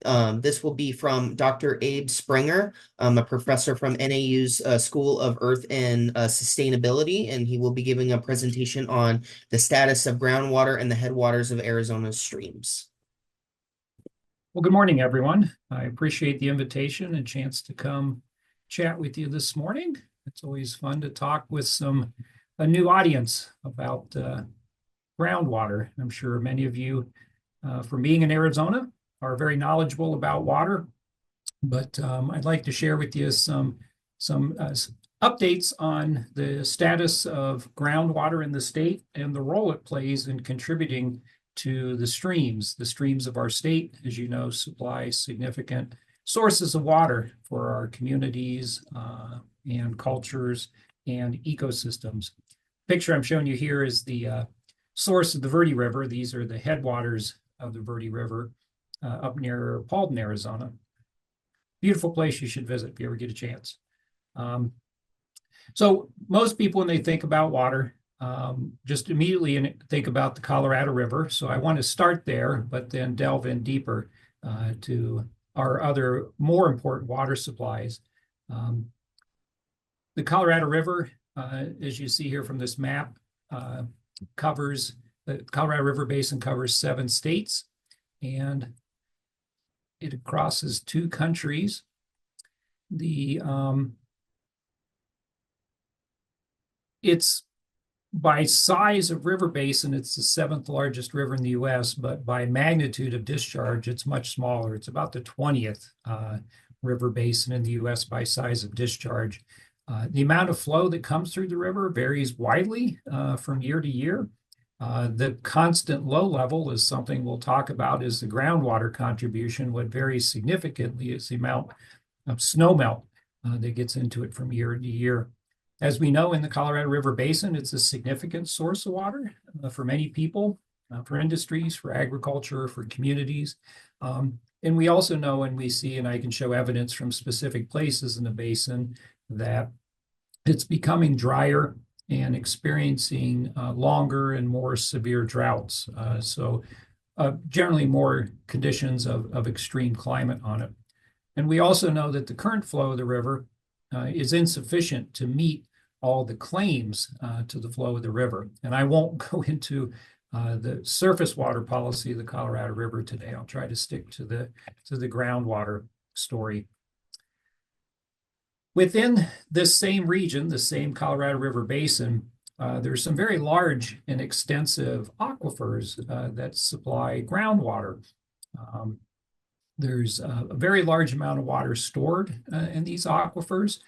This will be from Dr. Abe Springer, a professor from NAU's School of Earth and Sustainability, and he will be giving a presentation on the status of groundwater and the headwaters of Arizona's streams. Well, good morning, everyone. I appreciate the invitation and chance to come chat with you this morning. It's always fun to talk with a new audience about groundwater. I'm sure many of you, from being in Arizona, are very knowledgeable about water, but I'd like to share with you some updates on the status of groundwater in the state and the role it plays in contributing to the streams. The streams of our state, as you know, supply significant sources of water for our communities and cultures and ecosystems. The picture I'm showing you here is the source of the Verde River. These are the headwaters of the Verde River up near Paulden, Arizona. Beautiful place you should visit if you ever get a chance. So most people, when they think about water, just immediately think about the Colorado River. So I want to start there, but then delve in deeper to our other more important water supplies. The Colorado River, as you see here from this map, the Colorado River Basin covers 7 states, and it crosses 2 countries. It's by size of river basin, it's the 7th largest river in the U.S., but by magnitude of discharge, it's much smaller. It's about the 20th river basin in the U.S. by size of discharge. The amount of flow that comes through the river varies widely from year to year. The constant low level is something we'll talk about, is the groundwater contribution. What varies significantly is the amount of snowmelt that gets into it from year to year. As we know, in the Colorado River Basin, it's a significant source of water for many people, for industries, for agriculture, for communities. And we also know, and we see, and I can show evidence from specific places in the basin, that it's becoming drier and experiencing longer and more severe droughts. So generally more conditions of extreme climate on it. And we also know that the current flow of the river is insufficient to meet all the claims to the flow of the river. And I won't go into the surface water policy of the Colorado River today. I'll try to stick to the groundwater story. Within this same region, the same Colorado River Basin, there's some very large and extensive aquifers that supply groundwater. There's a very large amount of water stored in these aquifers.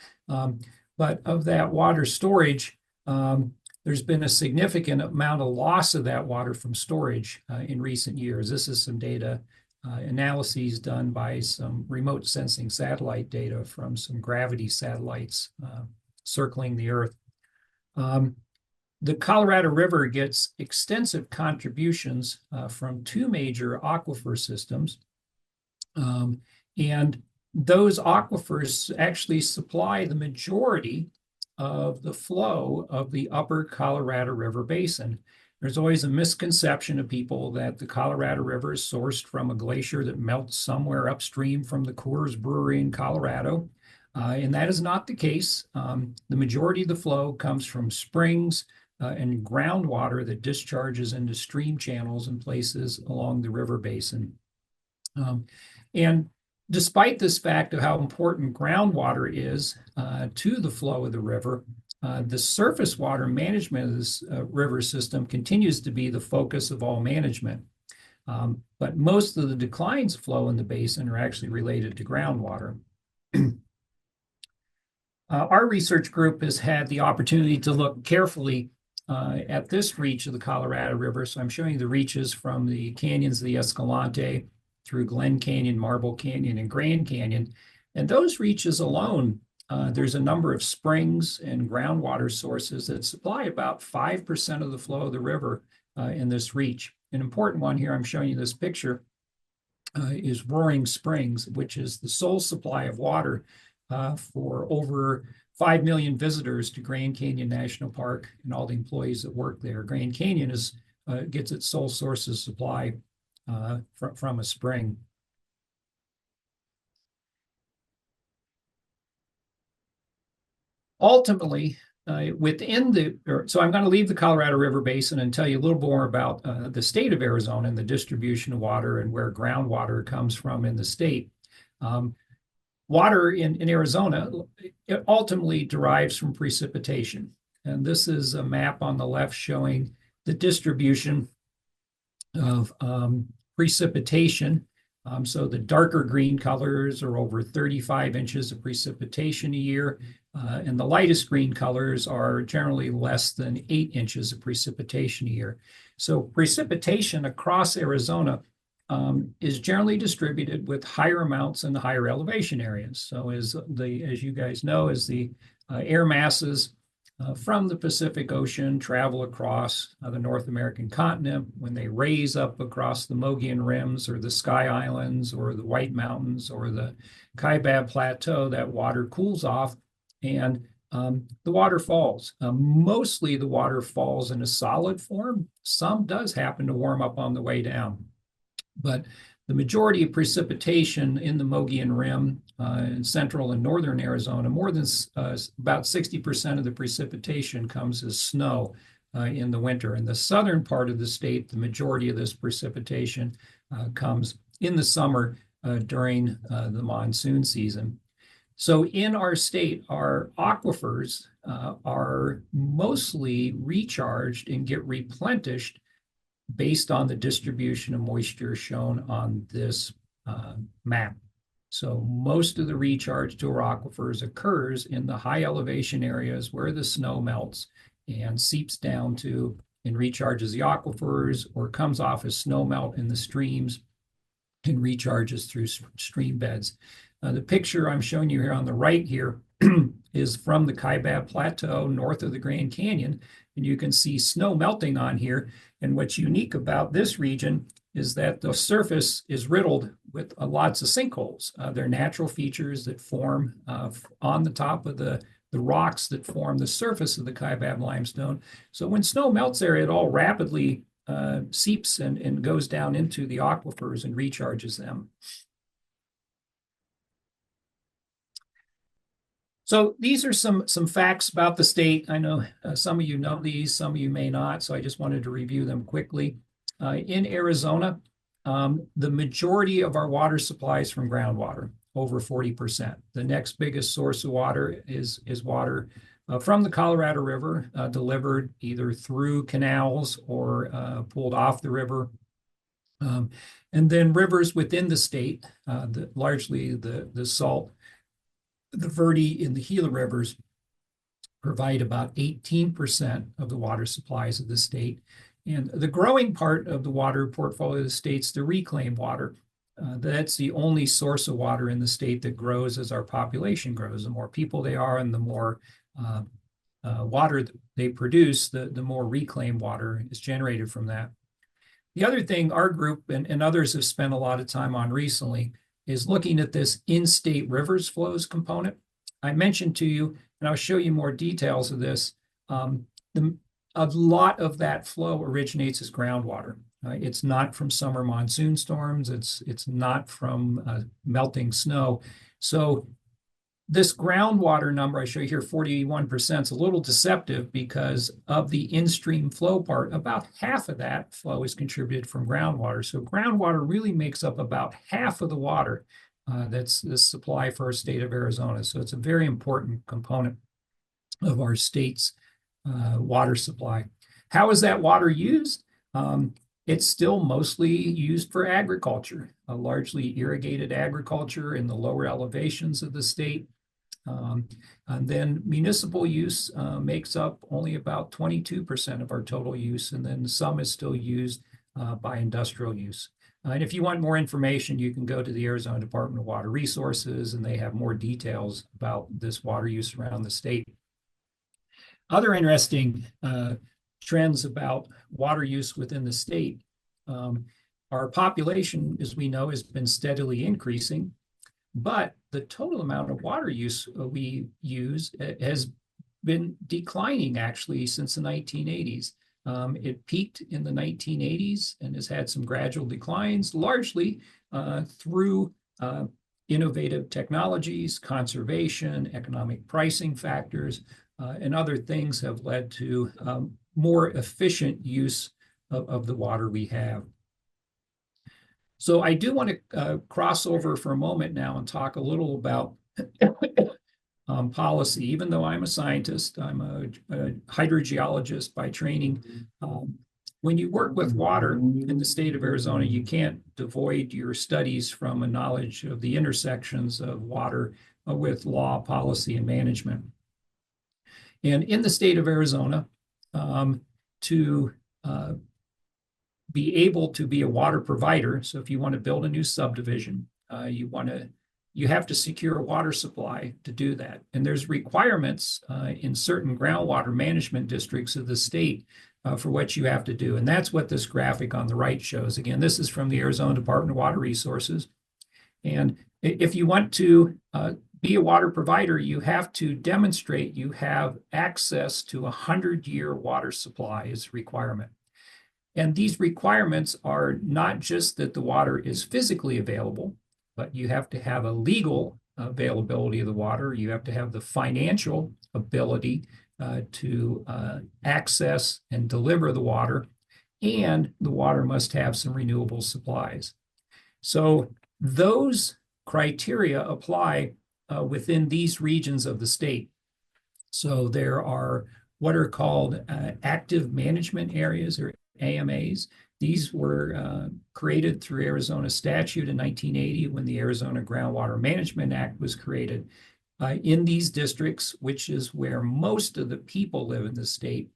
But of that water storage, there's been a significant amount of loss of that water from storage in recent years. This is some data analyses done by some remote sensing satellite data from some gravity satellites circling the Earth. The Colorado River gets extensive contributions from 2 major aquifer systems. And those aquifers actually supply the majority of the flow of the upper Colorado River Basin. There's always a misconception of people that the Colorado River is sourced from a glacier that melts somewhere upstream from the Coors Brewery in Colorado. And that is not the case. The majority of the flow comes from springs and groundwater that discharges into stream channels and places along the river basin. And despite this fact of how important groundwater is to the flow of the river, the surface water management of this river system continues to be the focus of all management. But most of the declines of flow in the basin are actually related to groundwater. Our research group has had the opportunity to look carefully at this reach of the Colorado River. So I'm showing you the reaches from the canyons of the Escalante through Glen Canyon, Marble Canyon, and Grand Canyon. And those reaches alone, there's a number of springs and groundwater sources that supply about 5% of the flow of the river in this reach. An important one here, I'm showing you this picture, is Roaring Springs, which is the sole supply of water for over 5 million visitors to Grand Canyon National Park and all the employees that work there. Grand Canyon gets its sole source of supply from a spring. ultimately, so I'm going to leave the Colorado River Basin and tell you a little more about the state of Arizona and the distribution of water and where groundwater comes from in the state. Um, Water in Arizona, it ultimately derives from precipitation. And this is a map on the left showing the distribution of precipitation. So the darker green colors are over 35 inches of precipitation a year, and the lightest green colors are generally less than 8 inches of precipitation a year. So precipitation across Arizona is generally distributed with higher amounts in the higher elevation areas. So as you guys know, as the air masses from the Pacific Ocean travel across the North American continent, when they raise up across the Mogollon Rims or the Sky Islands or the White Mountains or the Kaibab Plateau, that water cools off and the water falls. Mostly the water falls in a solid form. Some does happen to warm up on the way down. But the majority of precipitation in the Mogollon Rim in central and northern Arizona, more than about 60% of the precipitation comes as snow in the winter. In the southern part of the state, the majority of this precipitation comes in the summer during the monsoon season. So in our state, our aquifers are mostly recharged and get replenished based on the distribution of moisture shown on this map. So most of the recharge to our aquifers occurs in the high elevation areas where the snow melts and seeps down to and recharges the aquifers or comes off as snow melt in the streams and recharges through stream beds. The picture I'm showing you here on the right here is from the Kaibab Plateau north of the Grand Canyon, and you can see snow melting on here. And what's unique about this region is that the surface is riddled with lots of sinkholes. They're natural features that form on the top of the rocks that form the surface of the Kaibab limestone. So when snow melts there, it all rapidly seeps and goes down into the aquifers and recharges them. So these are some facts about the state. I know some of you know these, some of you may not, so I just wanted to review them quickly. In Arizona, the majority of our water supply is from groundwater, over 40%. The next biggest source of water is water from the Colorado River, delivered either through canals or pulled off the river. And then rivers within the state, largely the Salt, the Verde, and the Gila rivers provide about 18% of the water supplies of the state. And the growing part of the water portfolio of the state's the reclaimed water. That's the only source of water in the state that grows as our population grows. The more people they are and the more water they produce, the more reclaimed water is generated from that. The other thing our group and others have spent a lot of time on recently is looking at this in-state rivers flows component. I mentioned to you, and I'll show you more details of this, a lot of that flow originates as groundwater. It's not from summer monsoon storms. It's not from melting snow. So this groundwater number I show you here, 41%, is a little deceptive because of the in-stream flow part, about half of that flow is contributed from groundwater. So groundwater really makes up about half of the water that's the supply for our state of Arizona. So it's a very important component of our state's water supply. How is that water used? It's still mostly used for agriculture, largely irrigated agriculture in the lower elevations of the state. And then municipal use makes up only about 22% of our total use, and then some is still used by industrial use. And if you want more information, you can go to the Arizona Department of Water Resources, and they have more details about this water use around the state. Other interesting trends about water use within the state. Our population, as we know, has been steadily increasing, but the total amount of water use we use has been declining actually since the 1980s. It peaked in the 1980s and has had some gradual declines, largely through innovative technologies, conservation, economic pricing factors, and other things have led to more efficient use of the water we have. So I do want to cross over for a moment now and talk a little about policy. Even though I'm a scientist, I'm a hydrogeologist by training. When you work with water in the state of Arizona, you can't devoid your studies from a knowledge of the intersections of water with law, policy, and management. And in the state of Arizona, to be able to be a water provider, so if you want to build a new subdivision, you have to secure a water supply to do that. And there's requirements in certain groundwater management districts of the state for what you have to do. And that's what this graphic on the right shows. Again, this is from the Arizona Department of Water Resources. And if you want to be a water provider, you have to demonstrate you have access to a 100-year water supply is a requirement. And these requirements are not just that the water is physically available, but you have to have a legal availability of the water. You have to have the financial ability to access and deliver the water, and the water must have some renewable supplies. So those criteria apply within these regions of the state. So there are what are called active management areas, or AMAs. These were created through Arizona statute in 1980 when the Arizona Groundwater Management Act was created. In these districts, which is where most of the people live in the state,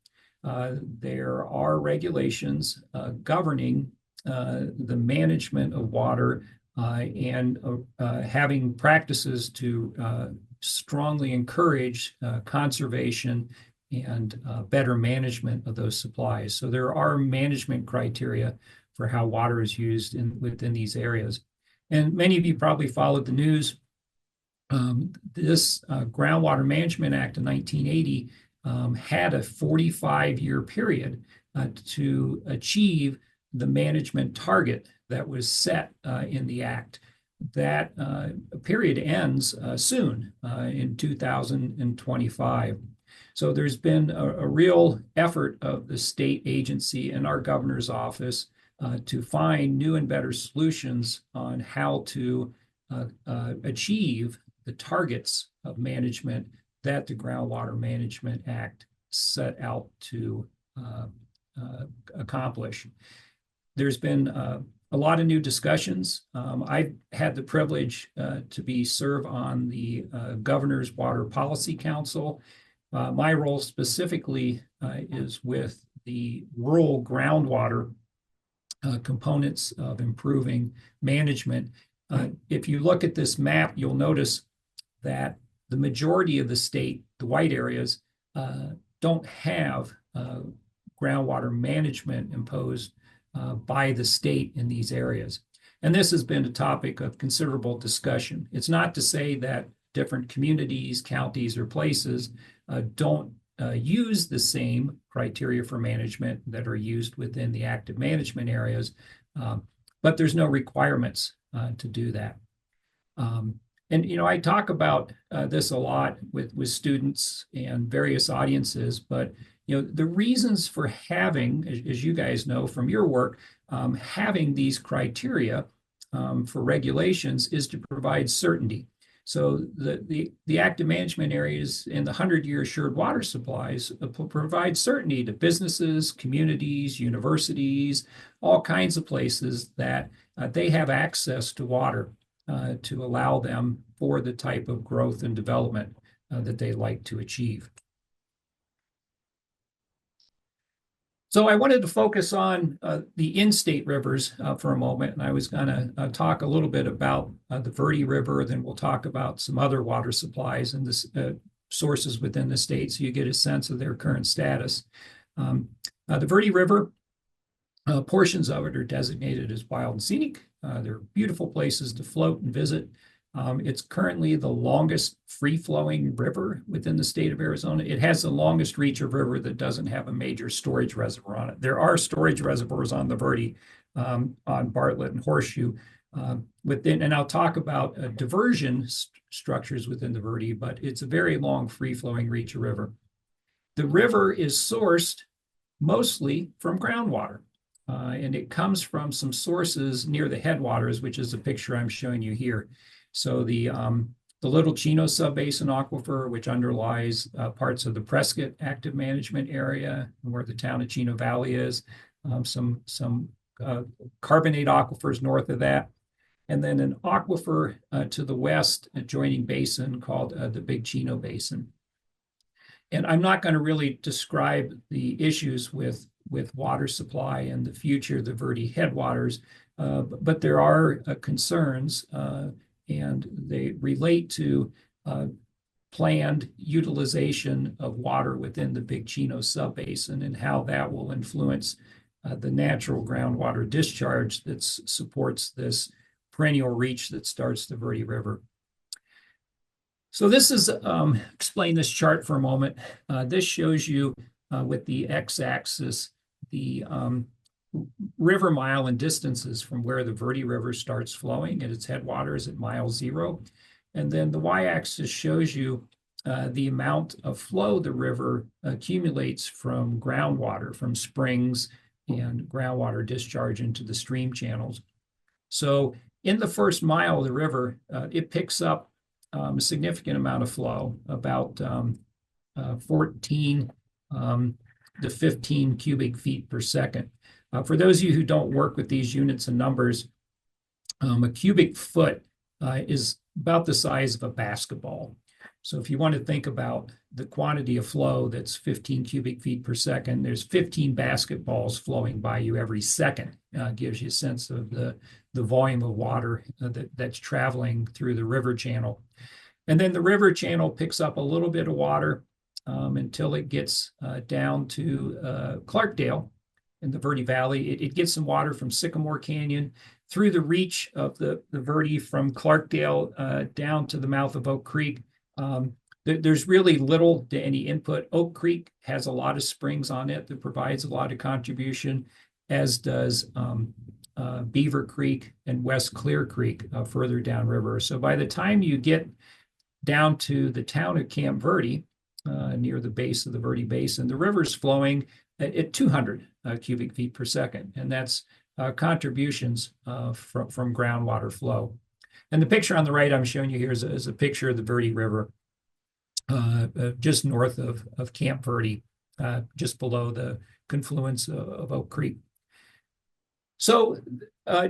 there are regulations governing the management of water and having practices to strongly encourage conservation and better management of those supplies. So there are management criteria for how water is used within these areas. And many of you probably followed the news. This Groundwater Management Act of 1980 had a 45-year period to achieve the management target that was set in the act. That period ends soon in 2025. So there's been a real effort of the state agency and our governor's office to find new and better solutions on how to achieve the targets of management that the Groundwater Management Act set out to accomplish. There's been a lot of new discussions. I've had the privilege to serve on the Governor's Water Policy Council. My role specifically is with the rural groundwater components of improving management. If you look at this map, you'll notice that the majority of the state, the white areas, don't have groundwater management imposed by the state in these areas. And this has been a topic of considerable discussion. It's not to say that different communities, counties, or places don't use the same criteria for management that are used within the active management areas, but there's no requirements to do that. And I talk about this a lot with students and various audiences, but the reasons for having, as you guys know from your work, having these criteria for regulations is to provide certainty. So the active management areas in the 100-year assured water supplies provide certainty to businesses, communities, universities, all kinds of places that they have access to water to allow them for the type of growth and development that they like to achieve. So I wanted to focus on the in-state rivers for a moment, and I was going to talk a little bit about the Verde River, then we'll talk about some other water supplies and the sources within the state so you get a sense of their current status. The Verde River, portions of it are designated as wild and scenic. They're beautiful places to float and visit. It's currently the longest free-flowing river within the state of Arizona. It has the longest reach of river that doesn't have a major storage reservoir on it. There are storage reservoirs on the Verde, on Bartlett and Horseshoe, and I'll talk about diversion structures within the Verde, but it's a very long free-flowing reach of river. The river is sourced mostly from groundwater, and it comes from some sources near the headwaters, which is the picture I'm showing you here. So the Little Chino Subbasin Aquifer, which underlies parts of the Prescott Active Management Area, where the town of Chino Valley is, some carbonate aquifers north of that, and then an aquifer to the west, adjoining basin called the Big Chino Basin. And I'm not going to really describe the issues with water supply and the future of the Verde headwaters, but there are concerns, and they relate to planned utilization of water within the Big Chino subbasin and how that will influence the natural groundwater discharge that supports this perennial reach that starts the Verde River. So this is, explain this chart for a moment. This shows you with the x-axis the river mile and distances from where the Verde River starts flowing at its headwaters at mile 0. And then the y-axis shows you the amount of flow the river accumulates from groundwater, from springs and groundwater discharge into the stream channels. So in the first mile of the river, it picks up a significant amount of flow, about 14 to 15 cubic feet per second. For those of you who don't work with these units and numbers, a cubic foot is about the size of a basketball. So if you want to think about the quantity of flow that's 15 cubic feet per second, there's 15 basketballs flowing by you every second. Gives you a sense of the volume of water that's traveling through the river channel. And then the river channel picks up a little bit of water until it gets down to Clarkdale in the Verde Valley. It gets some water from Sycamore Canyon through the reach of the Verde from Clarkdale down to the mouth of Oak Creek. There's really little to any input. Oak Creek has a lot of springs on it that provides a lot of contribution, as does Beaver Creek and West Clear Creek further downriver. So by the time you get down to the town of Camp Verde, near the base of the Verde Basin, the river's flowing at 200 cubic feet per second, and that's contributions from groundwater flow. And the picture on the right I'm showing you here is a picture of the Verde River, just north of Camp Verde, just below the confluence of Oak Creek. So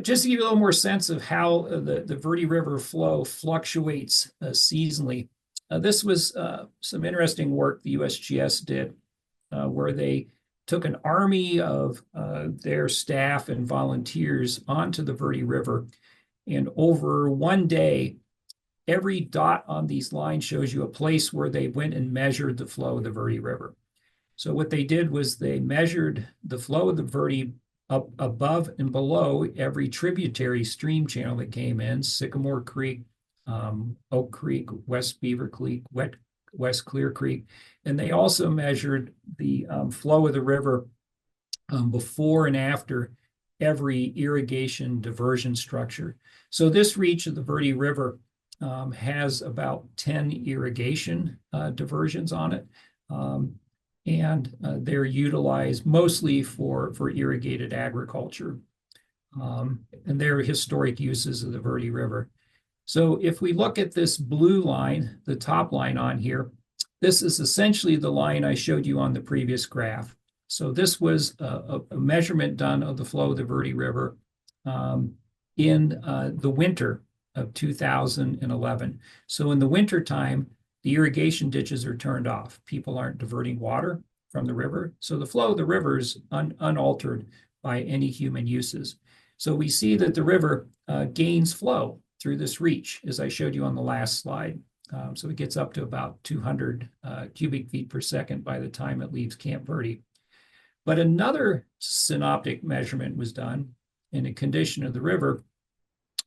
just to give you a little more sense of how the Verde River flow fluctuates seasonally, this was some interesting work the USGS did, where they took an army of their staff and volunteers onto the Verde River. And over one day, every dot on these lines shows you a place where they went and measured the flow of the Verde River. So what they did was they measured the flow of the Verde up above and below every tributary stream channel that came in: Sycamore Creek, Oak Creek, West Beaver Creek, West Clear Creek. And they also measured the flow of the river before and after every irrigation diversion structure. So this reach of the Verde River has about 10 irrigation diversions on it. And they're utilized mostly for irrigated agriculture. And they're historic uses of the Verde River. So if we look at this blue line, the top line on here, this is essentially the line I showed you on the previous graph. So this was a measurement done of the flow of the Verde River in the winter of 2011. So in the winter time, the irrigation ditches are turned off. People aren't diverting water from the river. So the flow of the river is unaltered by any human uses. So we see that the river gains flow through this reach, as I showed you on the last slide. So it gets up to about 200 cubic feet per second by the time it leaves Camp Verde. But another synoptic measurement was done in a condition of the river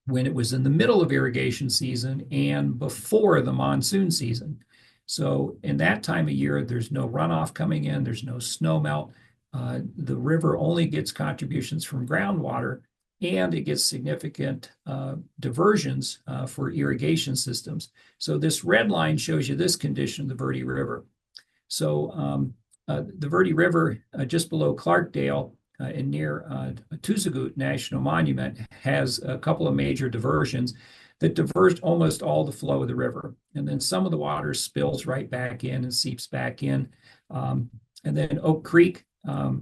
when it was in the middle of irrigation season and before the monsoon season. So in that time of year, there's no runoff coming in, there's no snow melt. The river only gets contributions from groundwater, and it gets significant diversions for irrigation systems. So this red line shows you this condition of the Verde River. So the Verde River, just below Clarkdale and near Tuzagut National Monument, has a couple of major diversions that diverge almost all the flow of the river. And then some of the water spills right back in and seeps back in. And then Oak Creek,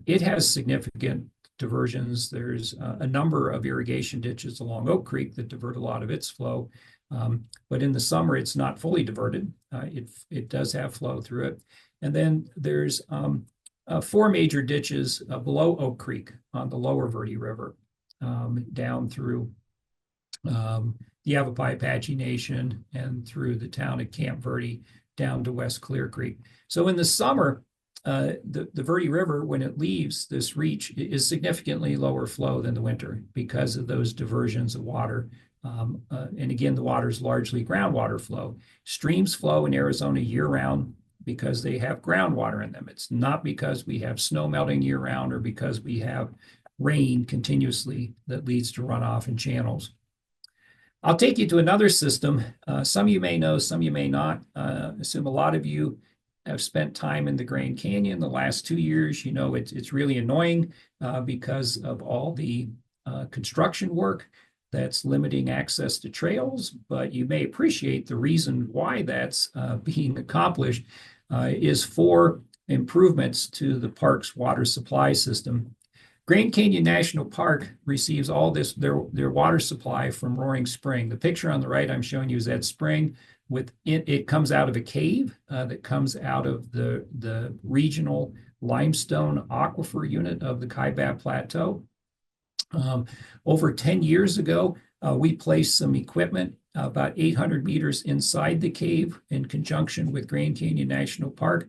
it has significant diversions. There's a number of irrigation ditches along Oak Creek that divert a lot of its flow. But in the summer, it's not fully diverted. It does have flow through it. And then there's 4 major ditches below Oak Creek on the lower Verde River, down through the Yavapai Apache Nation and through the town of Camp Verde down to West Clear Creek. So in the summer, the Verde River, when it leaves this reach, is significantly lower flow than the winter because of those diversions of water. And again, the water is largely groundwater flow. Streams flow in Arizona year-round because they have groundwater in them. It's not because we have snow melting year-round or because we have rain continuously that leads to runoff in channels. I'll take you to another system. Some of you may know, some of you may not. I assume a lot of you have spent time in the Grand Canyon the last 2 years. You know it's really annoying because of all the construction work that's limiting access to trails, but you may appreciate the reason why that's being accomplished is for improvements to the park's water supply system. Grand Canyon National Park receives all their water supply from Roaring Spring. The picture on the right I'm showing you is that spring. It comes out of a cave that comes out of the regional limestone aquifer unit of the Kaibab Plateau. Over 10 years ago, we placed some equipment about 800 meters inside the cave in conjunction with Grand Canyon National Park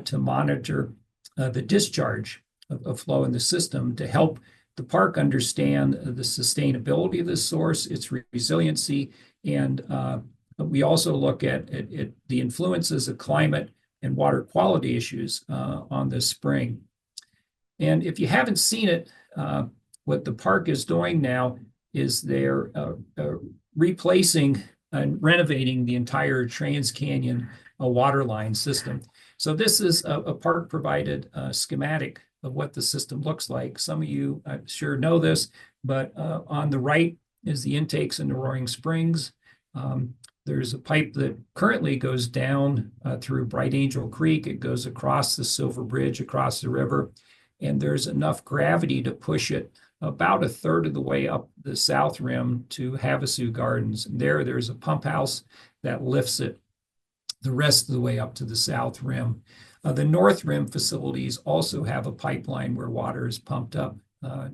to monitor the discharge of flow in the system to help the park understand the sustainability of this source, its resiliency, and we also look at the influences of climate and water quality issues on this spring. And if you haven't seen it, what the park is doing now is they're replacing and renovating the entire Trans-Canyon water line system. So this is a park-provided schematic of what the system looks like. Some of you, I'm sure, know this, but on the right is the intakes into Roaring Springs. There's a pipe that currently goes down through Bright Angel Creek. It goes across the Silver Bridge, across the river, and there's enough gravity to push it about a third of the way up the south rim to Havasu Gardens. And there's a pump house that lifts it the rest of the way up to the south rim. The north rim facilities also have a pipeline where water is pumped up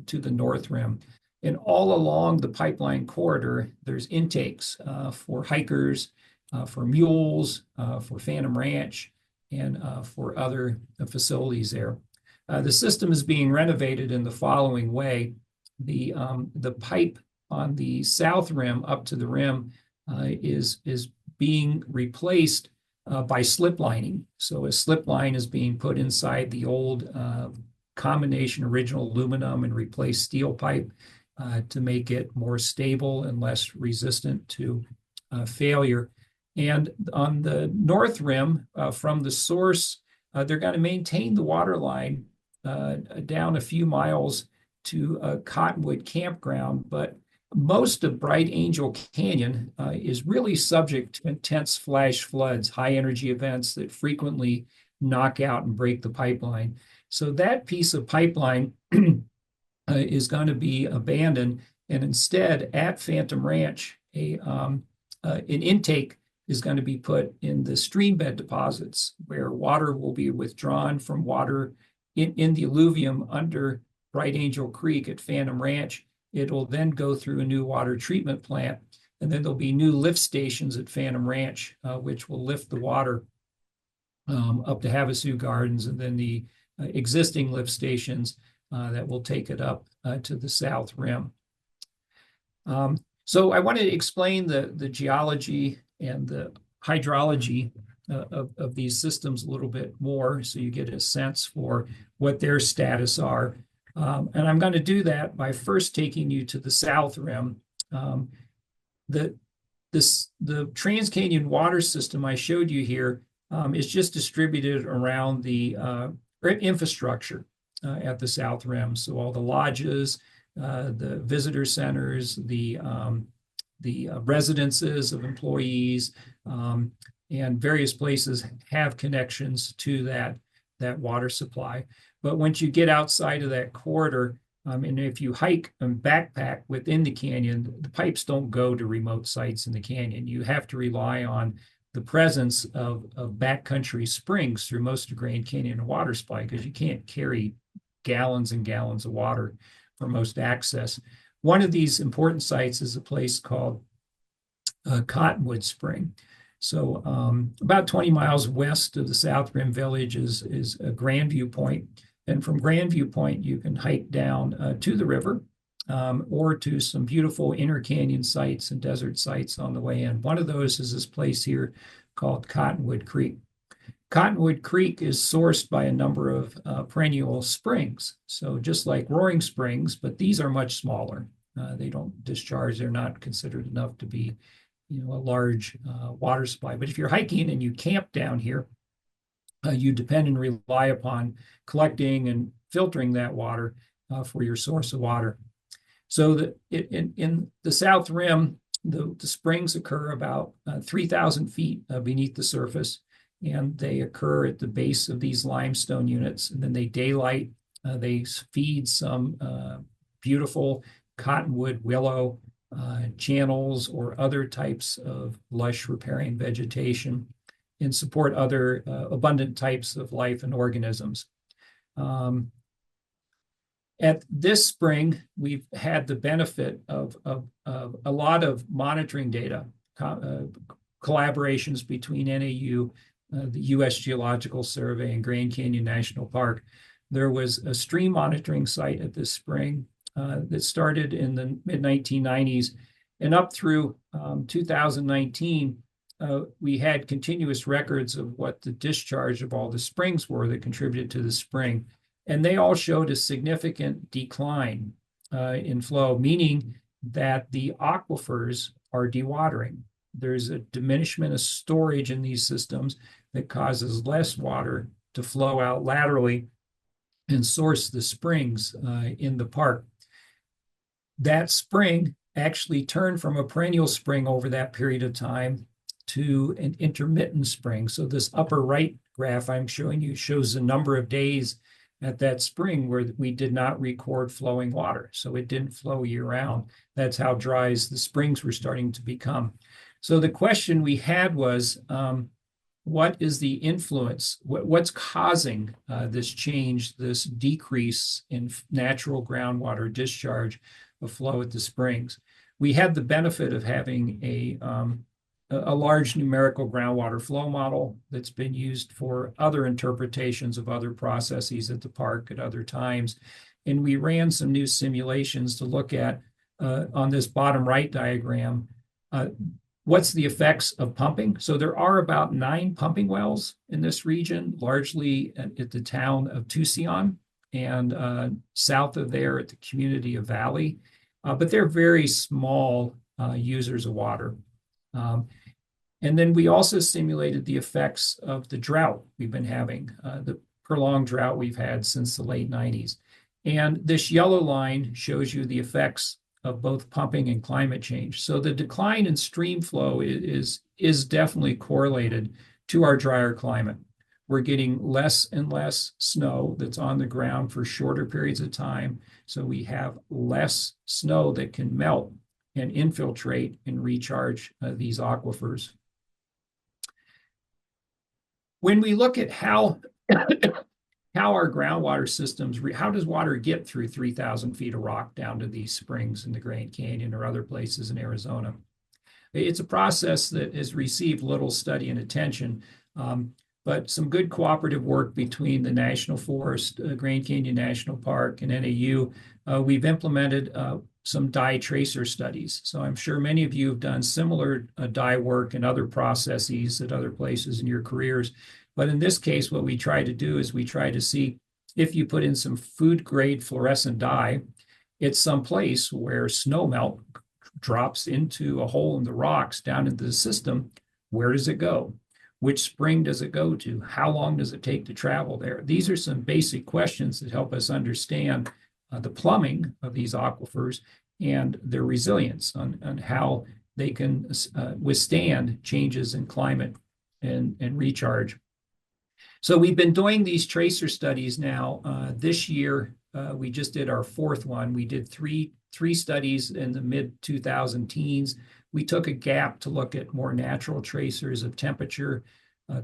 to the north rim. And all along the pipeline corridor, there's intakes for hikers, for mules, for Phantom Ranch, and for other facilities there. The system is being renovated in the following way. The pipe on the south rim up to the rim is being replaced by slip lining. So a slip line is being put inside the old combination original aluminum and replaced steel pipe to make it more stable and less resistant to failure. And on the north rim, from the source, they're going to maintain the water line down a few miles to Cottonwood Campground, but most of Bright Angel Canyon is really subject to intense flash floods, high energy events that frequently knock out and break the pipeline. So that piece of pipeline is going to be abandoned, and instead at Phantom Ranch, an intake is going to be put in the stream bed deposits where water will be withdrawn from water in the alluvium under Bright Angel Creek at Phantom Ranch. It'll then go through a new water treatment plant, and then there'll be new lift stations at Phantom Ranch, which will lift the water up to Havasu Gardens, and then the existing lift stations that will take it up to the south rim. So I want to explain the geology and the hydrology of these systems a little bit more so you get a sense for what their status are. And I'm going to do that by first taking you to the south rim. Um, the the TransCanyon water system I showed you here is just distributed around the infrastructure at the south rim. So all the lodges, the visitor centers, the residences of employees, and various places have connections to that water supply. But once you get outside of that corridor, and if you hike and backpack within the canyon, the pipes don't go to remote sites in the canyon. You have to rely on the presence of backcountry springs through most of Grand Canyon water supply because you can't carry gallons and gallons of water for most access. One of these important sites is a place called Cottonwood Spring. So about 20 miles west of the South Rim Village is a Grandview Point. And from Grandview Point, you can hike down to the river or to some beautiful inner canyon sites and desert sites on the way in. One of those is this place here called Cottonwood Creek. Cottonwood Creek is sourced by a number of perennial springs. So just like Roaring Springs, but these are much smaller. They don't discharge. They're not considered enough to be, a large water supply. But if you're hiking and you camp down here, you depend and rely upon collecting and filtering that water for your source of water. So in the South Rim, the springs occur about 3,000 feet beneath the surface, and they occur at the base of these limestone units, and then they daylight. They feed some beautiful cottonwood, willow channels or other types of lush riparian vegetation and support other abundant types of life and organisms. At this spring, we've had the benefit of a lot of monitoring data, collaborations between NAU, the U.S. Geological Survey, and Grand Canyon National Park. There was a stream monitoring site at this spring that started in the mid-1990s, and up through 2019, we had continuous records of what the discharge of all the springs were that contributed to the spring. And they all showed a significant decline in flow, meaning that the aquifers are dewatering. There's a diminishment of storage in these systems that causes less water to flow out laterally and source the springs in the park. That spring actually turned from a perennial spring over that period of time to an intermittent spring. So this upper right graph I'm showing you shows the number of days at that spring where we did not record flowing water. So it didn't flow year round. That's how dry as the springs were starting to become. So the question we had was, what is the influence? What's causing this change, this decrease in natural groundwater discharge of flow at the springs? We had the benefit of having a large numerical groundwater flow model that's been used for other interpretations of other processes at the park at other times. And we ran some new simulations to look at, on this bottom right diagram, what's the effects of pumping. So there are about 9 pumping wells in this region, largely at the town of Tucson and south of there at the community of Valley. But they're very small users of water. And then we also simulated the effects of the drought we've been having, the prolonged drought we've had since the late 90s. And this yellow line shows you the effects of both pumping and climate change. So the decline in stream flow is definitely correlated to our drier climate. We're getting less and less snow that's on the ground for shorter periods of time. So we have less snow that can melt and infiltrate and recharge these aquifers. When we look at how our groundwater systems, how does water get through 3,000 feet of rock down to these springs in the Grand Canyon or other places in Arizona? It's a process that has received little study and attention, but some good cooperative work between the National Forest, Grand Canyon National Park, and NAU. We've implemented some dye tracer studies. So I'm sure many of you have done similar dye work and other processes at other places in your careers. But in this case, what we try to do is we try to see if you put in some food grade fluorescent dye, it's someplace where snow melt drops into a hole in the rocks down into the system. Where does it go? Which spring does it go to? How long does it take to travel there? These are some basic questions that help us understand the plumbing of these aquifers and their resilience on how they can withstand changes in climate and recharge. So we've been doing these tracer studies now. This year, we just did our fourth one. We did three studies in the mid 2000 teens. We took a gap to look at more natural tracers of temperature,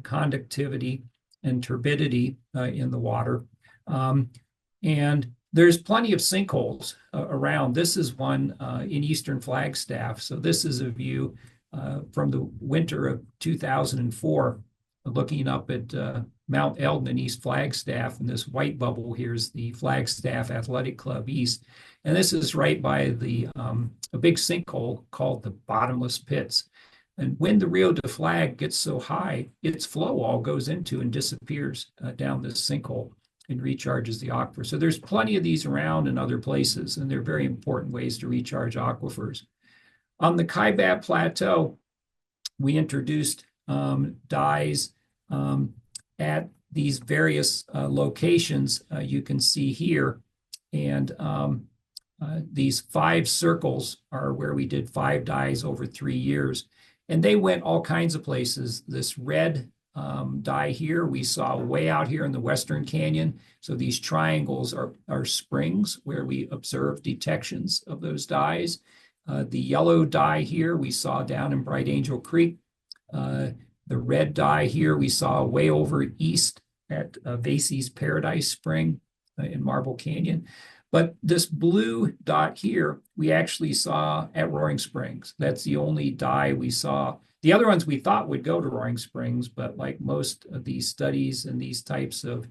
conductivity, and turbidity in the water. And there's plenty of sinkholes around. This is one in Eastern Flagstaff. So this is a view from the winter of 2004, looking up at Mount Eldon in East Flagstaff. And this white bubble here is the Flagstaff Athletic Club East. And this is right by the a big sinkhole called the Bottomless Pits. And when the Rio de Flag gets so high, its flow all goes into and disappears down this sinkhole and recharges the aquifer. So there's plenty of these around in other places, and they're very important ways to recharge aquifers. On the Kaibat Plateau, we introduced dyes at these various locations you can see here. And these 5 circles are where we did 5 dyes over 3 years. And they went all kinds of places. This red dye here, we saw way out here in the Western Canyon. So these triangles are springs where we observed detections of those dyes. The yellow dye here, we saw down in Bright Angel Creek. The red dye here, we saw way over east at Vasey's Paradise Spring in Marble Canyon. But this blue dot here, we actually saw at Roaring Springs. That's the only dye we saw. The other ones we thought would go to Roaring Springs, but like most of these studies and these types of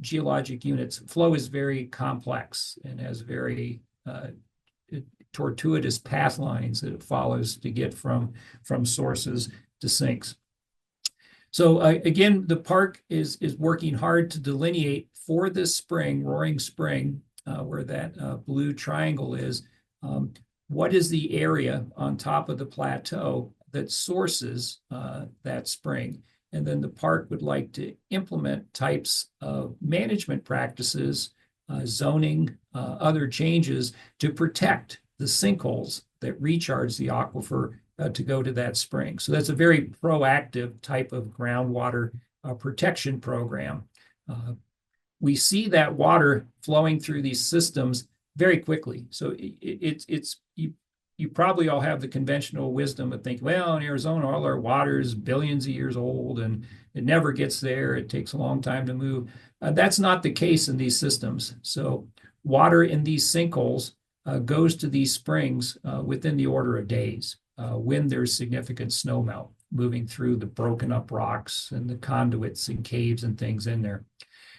geologic units, flow is very complex and has very tortuous path lines that it follows to get from sources to sinks. So again, the park is working hard to delineate for this spring, Roaring Spring, where that blue triangle is, what is the area on top of the plateau that sources that spring? And then the park would like to implement types of management practices, zoning, other changes to protect the sinkholes that recharge the aquifer to go to that spring. So that's a very proactive type of groundwater protection program. We see that water flowing through these systems very quickly. So you probably all have the conventional wisdom of thinking, well, in Arizona, all our water is billions of years old and it never gets there. It takes a long time to move. That's not the case in these systems. So water in these sinkholes goes to these springs within the order of days when there's significant snow melt moving through the broken up rocks and the conduits and caves and things in there.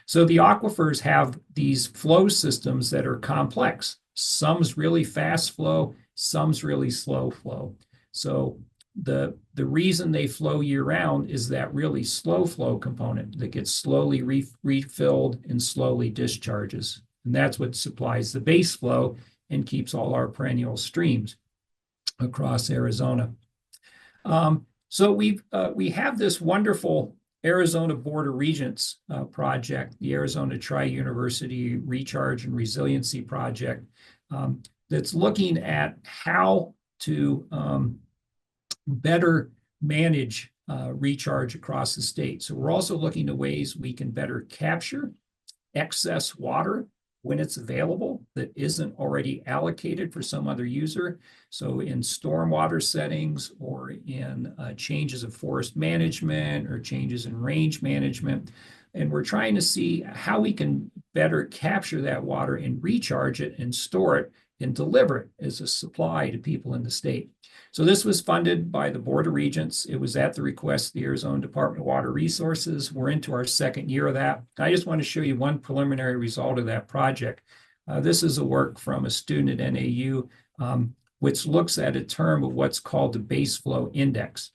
So the aquifers have these flow systems that are complex. Some's really fast flow, some's really slow flow. So the reason they flow year round is that really slow flow component that gets slowly refilled and slowly discharges. And that's what supplies the base flow and keeps all our perennial streams across Arizona. So we have this wonderful Arizona Board of Regents project, the Arizona Tri-University Recharge and Resiliency Project, that's looking at how to better manage recharge across the state. So we're also looking at ways we can better capture excess water when it's available that isn't already allocated for some other user. So in stormwater settings or in changes of forest management or changes in range management. And we're trying to see how we can better capture that water and recharge it and store it and deliver it as a supply to people in the state. So this was funded by the Board of Regents. It was at the request of the Arizona Department of Water Resources. We're into our second year of that. I just want to show you one preliminary result of that project. This is a work from a student at NAU, which looks at a term of what's called the base flow index.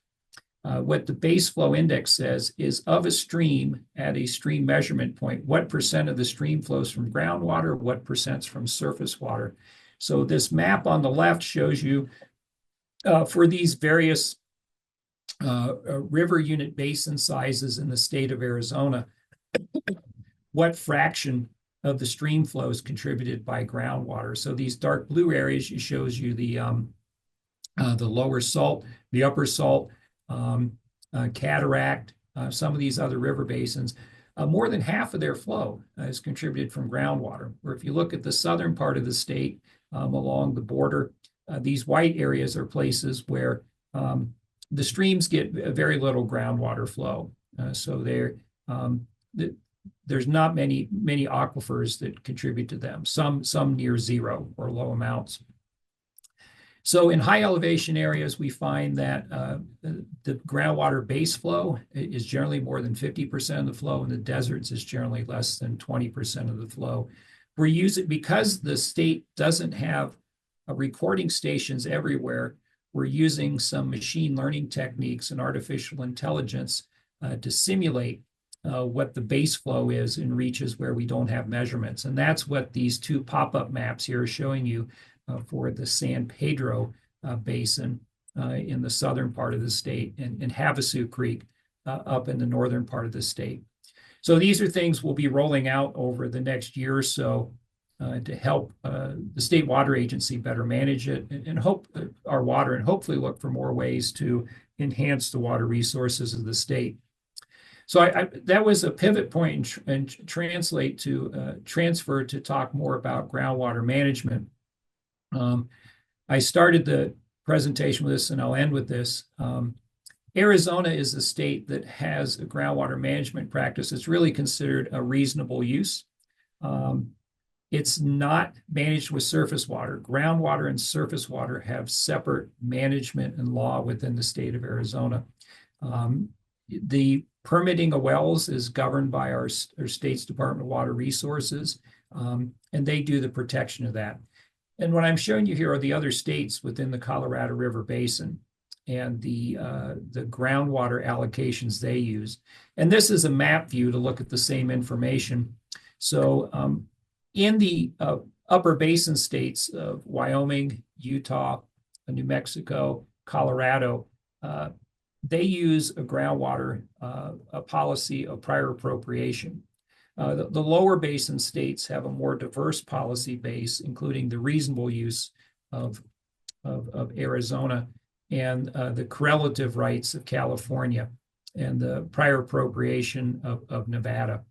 What the base flow index says is of a stream at a stream measurement point, what percent of the stream flows from groundwater, what percent from surface water. So this map on the left shows you for these various river unit basin sizes in the state of Arizona, what fraction of the stream flow is contributed by groundwater. So these dark blue areas shows you the lower salt, the upper salt, Cataract, some of these other river basins. More than half of their flow is contributed from groundwater. Or if you look at the southern part of the state along the border, these white areas are places where the streams get very little groundwater flow. So there's not many aquifers that contribute to them. Some near zero or low amounts. So in high elevation areas, we find that the groundwater base flow is generally more than 50% of the flow. In the deserts, is generally less than 20% of the flow. We're using, because the state doesn't have recording stations everywhere, we're using some machine learning techniques and artificial intelligence to simulate what the base flow is in reaches where we don't have measurements. And that's what these two pop-up maps here are showing you for the San Pedro Basin in the southern part of the state, and Havasu Creek up in the northern part of the state. So these are things we'll be rolling out over the next year or so to help the state water agency better manage it and hope our water, and hopefully look for more ways to enhance the water resources of the state. So that was a pivot point and transfer to talk more about groundwater management. I started the presentation with this, and I'll end with this. Arizona is a state that has a groundwater management practice. It's really considered a reasonable use. It's not managed with surface water. Groundwater and surface water have separate management and law within the state of Arizona. The permitting of wells is governed by our state's Department of Water Resources, and they do the protection of that. And what I'm showing you here are the other states within the Colorado River Basin and the groundwater allocations they use. And this is a map view to look at the same information. So in the upper basin states of Wyoming, Utah, New Mexico, Colorado, they use a groundwater a policy of prior appropriation. The lower basin states have a more diverse policy base, including the reasonable use of Arizona and the correlative rights of California and the prior appropriation of Nevada.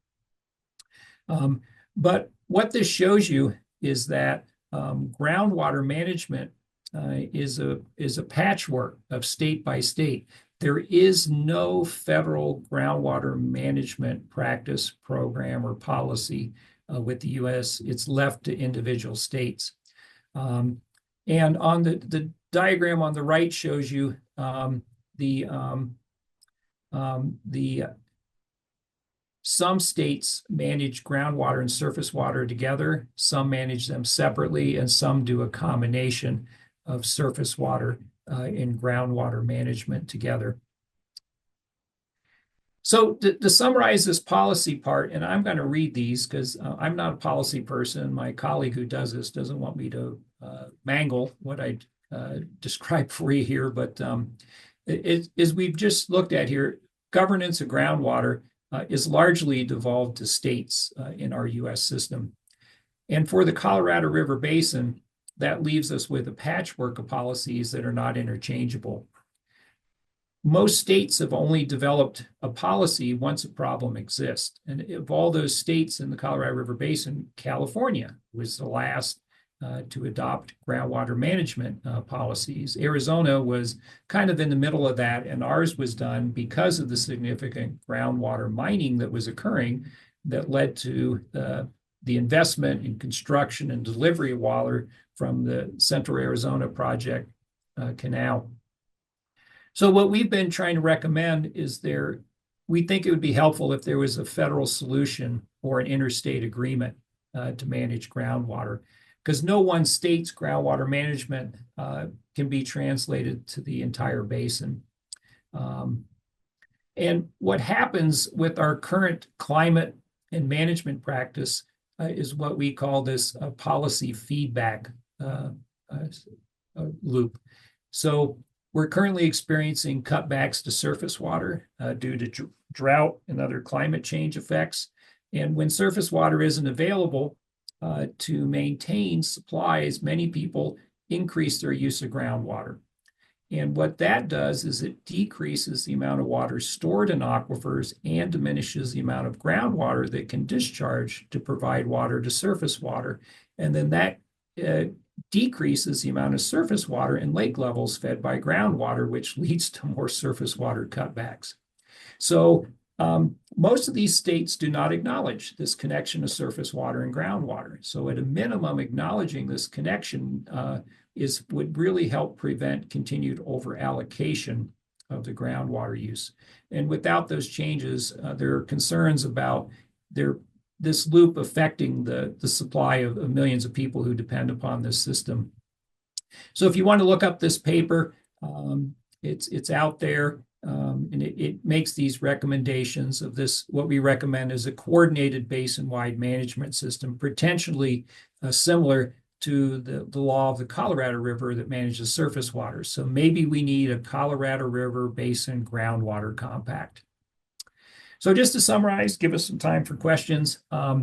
But what this shows you is that groundwater management is a patchwork of state by state. There is no federal groundwater management practice, program, or policy with the U.S. It's left to individual states. And on the diagram on the right shows you some states manage groundwater and surface water together, some manage them separately, and some do a combination of surface water and groundwater management together. So to summarize this policy part, and I'm going to read these because I'm not a policy person. My colleague who does this doesn't want me to mangle what I described for you here, but as we've just looked at here, governance of groundwater is largely devolved to states in our U.S. system. And for the Colorado River Basin, that leaves us with a patchwork of policies that are not interchangeable. Most states have only developed a policy once a problem exists. And of all those states in the Colorado River Basin, California was the last to adopt groundwater management policies. Arizona was kind of in the middle of that, and ours was done because of the significant groundwater mining that was occurring that led to the investment in construction and delivery of water from the Central Arizona Project Canal. So what we've been trying to recommend is we think it would be helpful if there was a federal solution or an interstate agreement to manage groundwater, because no one state's groundwater management can be translated to the entire basin. Um, and what happens with our current climate and management practice is what we call this policy feedback uh, uh, loop. So we're currently experiencing cutbacks to surface water due to drought and other climate change effects. And when surface water isn't available to maintain supplies, many people increase their use of groundwater. And what that does is it decreases the amount of water stored in aquifers and diminishes the amount of groundwater that can discharge to provide water to surface water. And then that decreases the amount of surface water in lake levels fed by groundwater, which leads to more surface water cutbacks. So most of these states do not acknowledge this connection of surface water and groundwater. So at a minimum, acknowledging this connection would really help prevent continued overallocation of the groundwater use. And without those changes, there are concerns about this loop affecting the supply of millions of people who depend upon this system. So if you want to look up this paper, it's out there. And it makes these recommendations of this, what we recommend is a coordinated basin-wide management system, potentially similar to the law of the Colorado River that manages surface water. So maybe we need a Colorado River Basin groundwater compact. So just to summarize, give us some time for questions. The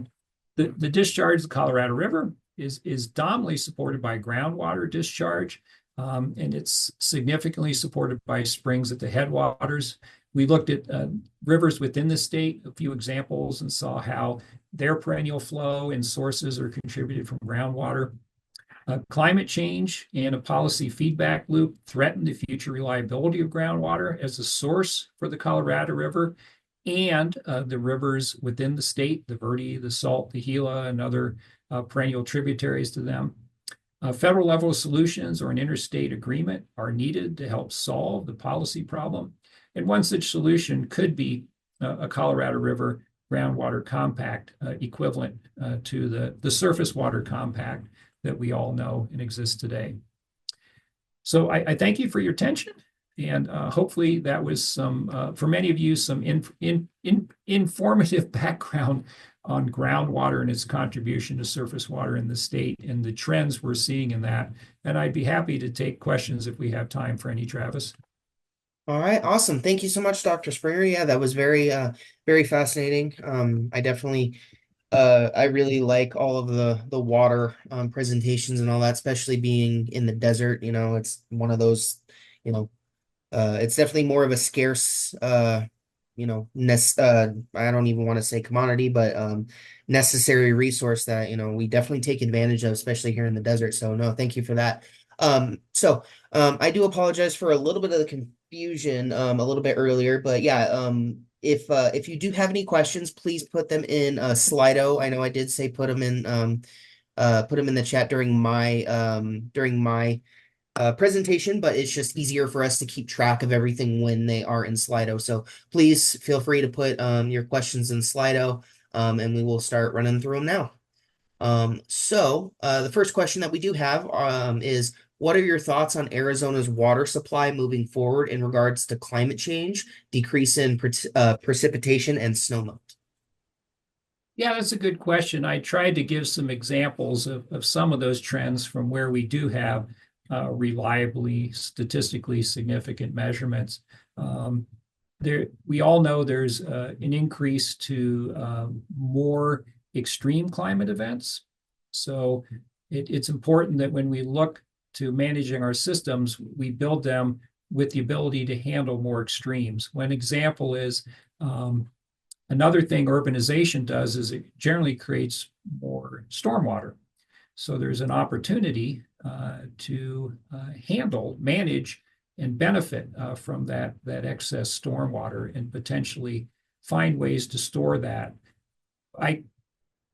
discharge of the Colorado River is dominantly supported by groundwater discharge. And it's significantly supported by springs at the headwaters. We looked at rivers within the state, a few examples, and saw how their perennial flow and sources are contributed from groundwater. Climate change and a policy feedback loop threaten the future reliability of groundwater as a source for the Colorado River and the rivers within the state, the Verde, the Salt, the Gila, and other perennial tributaries to them. Federal level solutions or an interstate agreement are needed to help solve the policy problem. And one such solution could be a Colorado River groundwater compact equivalent to the surface water compact that we all know and exists today. So I thank you for your attention. And hopefully that was for many of you, some informative background on groundwater and its contribution to surface water in the state and the trends we're seeing in that. And I'd be happy to take questions if we have time for any, Travis. All right, awesome. Thank you so much, Dr. Springer. Yeah, that was very fascinating. I really like all of the water presentations and all that, especially being in the desert. It's one of those, you know, it's definitely more of a scarce I don't even want to say commodity, but necessary resource that we definitely take advantage of, especially here in the desert. So no, thank you for that. I do apologize for a little bit of the confusion a little bit earlier, but yeah, if you do have any questions, please put them in Slido. I know I did say put them in the chat during my presentation, but it's just easier for us to keep track of everything when they are in Slido. So please feel free to put your questions in Slido, and we will start running through them now. The first question that we do have is, what are your thoughts on Arizona's water supply moving forward in regards to climate change, decrease in precipitation, and snowmelt? Yeah, that's a good question. I tried to give some examples of some of those trends from where we do have reliably statistically significant measurements. We all know there's an increase to more extreme climate events. So it's important that when we look to managing our systems, we build them with the ability to handle more extremes. One example is another thing urbanization does is it generally creates more stormwater. So there's an opportunity to handle, manage, and benefit from that excess stormwater and potentially find ways to store that. I'm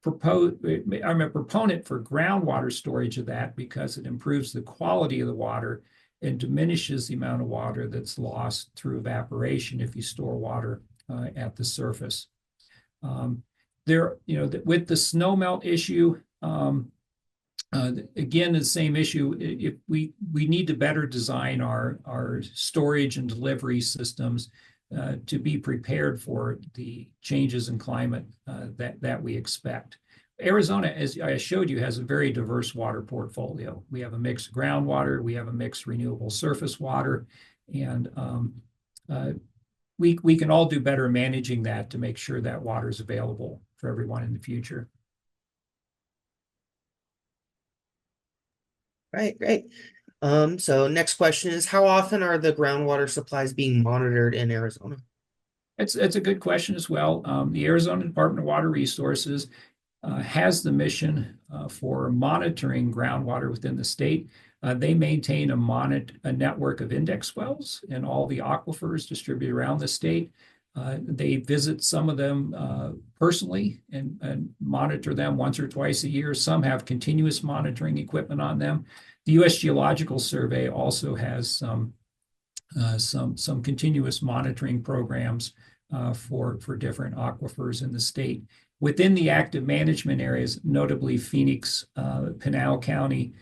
a proponent for groundwater storage of that because it improves the quality of the water and diminishes the amount of water that's lost through evaporation if you store water at the surface. With the snowmelt issue, Again, the same issue. If we need to better design our storage and delivery systems to be prepared for the changes in climate that we expect. Arizona, as I showed you, has a very diverse water portfolio. We have a mixed groundwater, we have a mixed renewable surface water, and uh, we can all do better managing that to make sure that water is available for everyone in the future. Right, great. So next question is, how often are the groundwater supplies being monitored in Arizona? It's a good question as well. The Arizona Department of Water Resources has the mission for monitoring groundwater within the state. They maintain a network of index wells in all the aquifers distributed around the state. They visit some of them personally and monitor them once or twice a year. Some have continuous monitoring equipment on them. The U.S. Geological Survey also has some continuous monitoring programs for different aquifers in the state. Within the active management areas, notably Phoenix, Pinal County,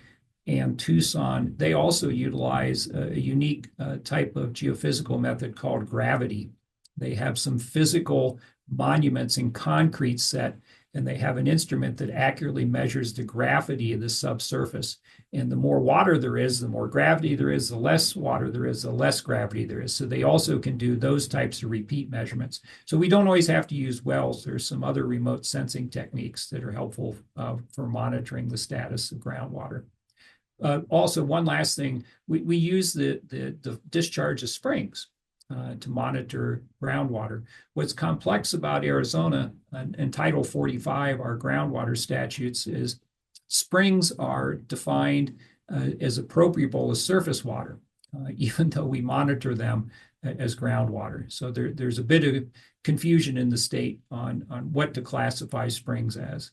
and Tucson, they also utilize a unique type of geophysical method called gravity. They have some physical monuments in concrete set, and they have an instrument that accurately measures the gravity of the subsurface. And the more water there is, the more gravity there is, the less water there is, the less gravity there is. So they also can do those types of repeat measurements. So we don't always have to use wells. There's some other remote sensing techniques that are helpful for monitoring the status of groundwater. Also, one last thing, we use the discharge of springs to monitor groundwater. What's complex about Arizona and Title 45, our groundwater statutes, is springs are defined as appropriable as surface water, even though we monitor them as groundwater. So there's a bit of confusion in the state on what to classify springs as.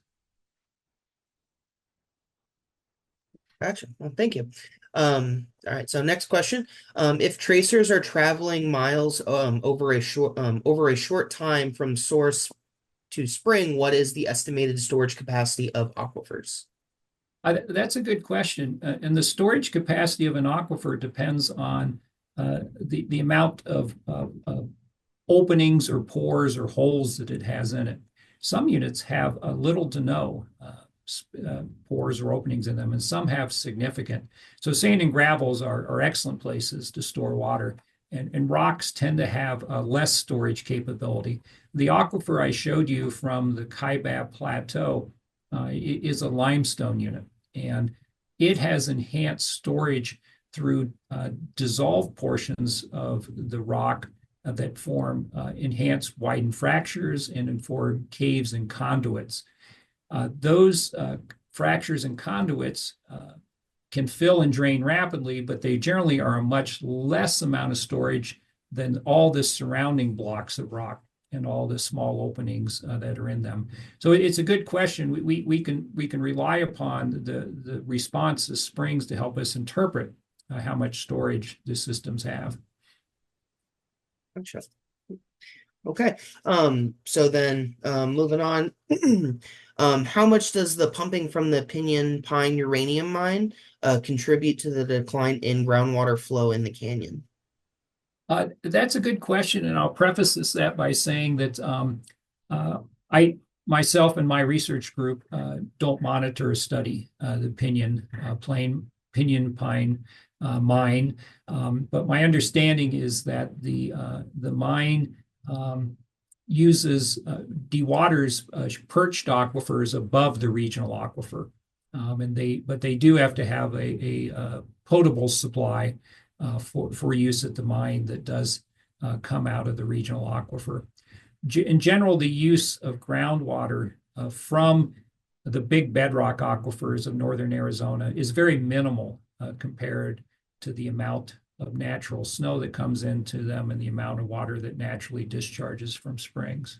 Gotcha. Well, thank you. All right. So next question. If tracers are traveling miles over a short time from source to spring, what is the estimated storage capacity of aquifers? That's a good question. And the storage capacity of an aquifer depends on the amount of openings or pores or holes that it has in it. Some units have little to no pores or openings in them, and some have significant. So sand and gravels are excellent places to store water, and rocks tend to have less storage capability. The aquifer I showed you from the Kaibab Plateau is a limestone unit, and it has enhanced storage through dissolved portions of the rock that form enhanced widened fractures and form caves and conduits. Those fractures and conduits can fill and drain rapidly, but they generally are a much less amount of storage than all the surrounding blocks of rock and all the small openings that are in them. So it's a good question. We can rely upon the response of springs to help us interpret how much storage the systems have. Gotcha. Okay. So then moving on. How much does the pumping from the Pinyon Pine uranium mine contribute to the decline in groundwater flow in the canyon? That's a good question, and I'll preface that by saying that I myself and my research group don't monitor or study the Pinyon Pine mine, but my understanding is that the mine uses dewaters perched aquifers above the regional aquifer, but they do have to have a potable supply for use at the mine that does come out of the regional aquifer. In general, the use of groundwater from the big bedrock aquifers of northern Arizona is very minimal compared to the amount of natural snow that comes into them and the amount of water that naturally discharges from springs.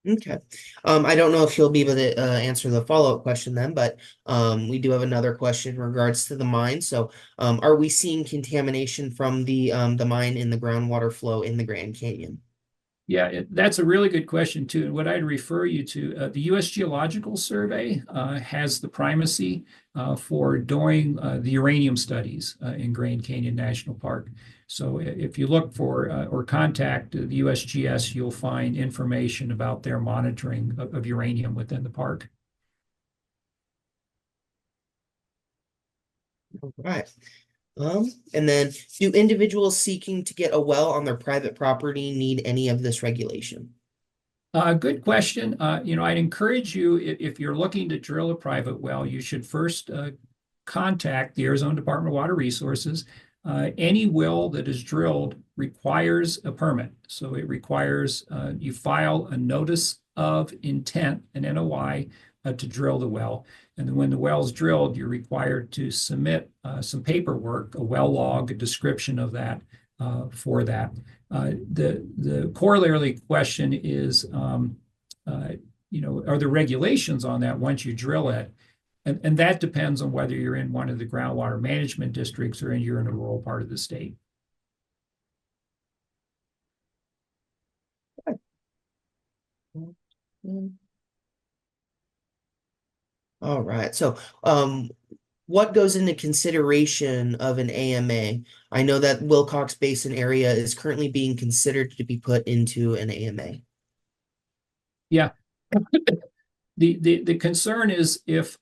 Okay. I don't know if you'll be able to answer the follow-up question then, but we do have another question in regards to the mine. So, are we seeing contamination from the mine in the groundwater flow in the Grand Canyon? Yeah, that's a really good question too. And what I'd refer you to, the U.S. Geological Survey has the primacy for doing the uranium studies in Grand Canyon National Park. So if you look for or contact the USGS, you'll find information about their monitoring of uranium within the park. All right. And then do individuals seeking to get a well on their private property need any of this regulation? Good question. I'd encourage you, if you're looking to drill a private well, you should first contact the Arizona Department of Water Resources. Any well that is drilled requires a permit. So it requires you file a notice of intent, an NOI, to drill the well. And then when the well is drilled, you're required to submit some paperwork, a well log, a description of that for that. The corollary question is, are there regulations on that once you drill it? And that depends on whether you're in one of the groundwater management districts or you're in a rural part of the state. All right. So, what goes into consideration of an AMA? I know that Wilcox Basin area is currently being considered to be put into an AMA. Yeah. The concern is if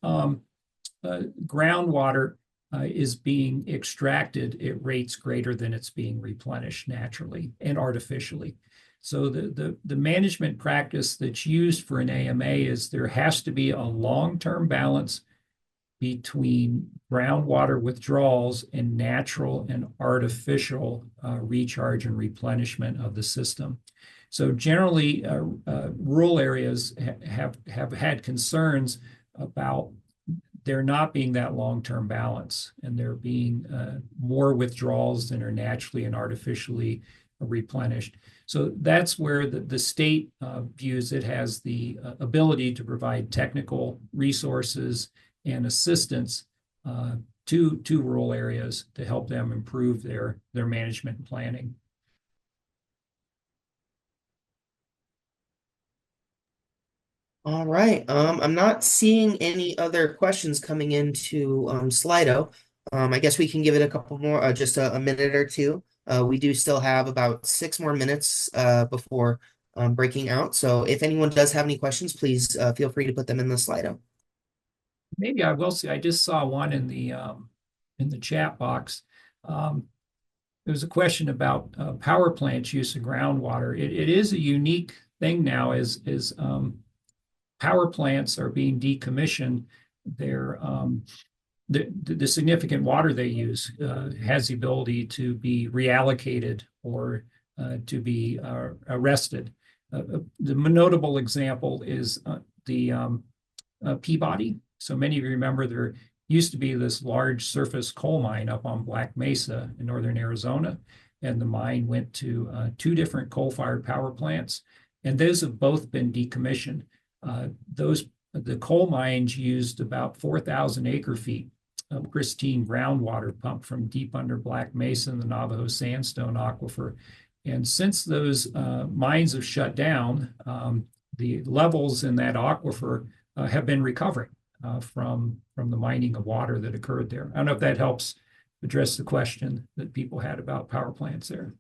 groundwater is being extracted at rates greater than it's being replenished naturally and artificially. So the management practice that's used for an AMA is there has to be a long-term balance between groundwater withdrawals and natural and artificial recharge and replenishment of the system. So generally, rural areas have had concerns about there not being that long-term balance, and there being more withdrawals than are naturally and artificially replenished. So that's where the state views it has the ability to provide technical resources and assistance to rural areas to help them improve their management and planning. All right. I'm not seeing any other questions coming into Slido. I guess we can give it a couple more, just a minute or two. We do still have about 6 more minutes before breaking out. So if anyone does have any questions, please feel free to put them in the Slido. Maybe I will say I just saw one in the chat box. There was a question about power plants use of groundwater. It is a unique thing now as power plants are being decommissioned. The significant water they use has the ability to be reallocated or to be arrested. The notable example is the Peabody. So many of you remember there used to be this large surface coal mine up on Black Mesa in northern Arizona, and the mine went to 2 different coal-fired power plants, and those have both been decommissioned. The coal mines used about 4,000 acre-feet of pristine groundwater pumped from deep under Black Mesa in the Navajo sandstone aquifer. And since those mines have shut down, the levels in that aquifer have been recovering from the mining of water that occurred there. I don't know if that helps address the question that people had about power plants there.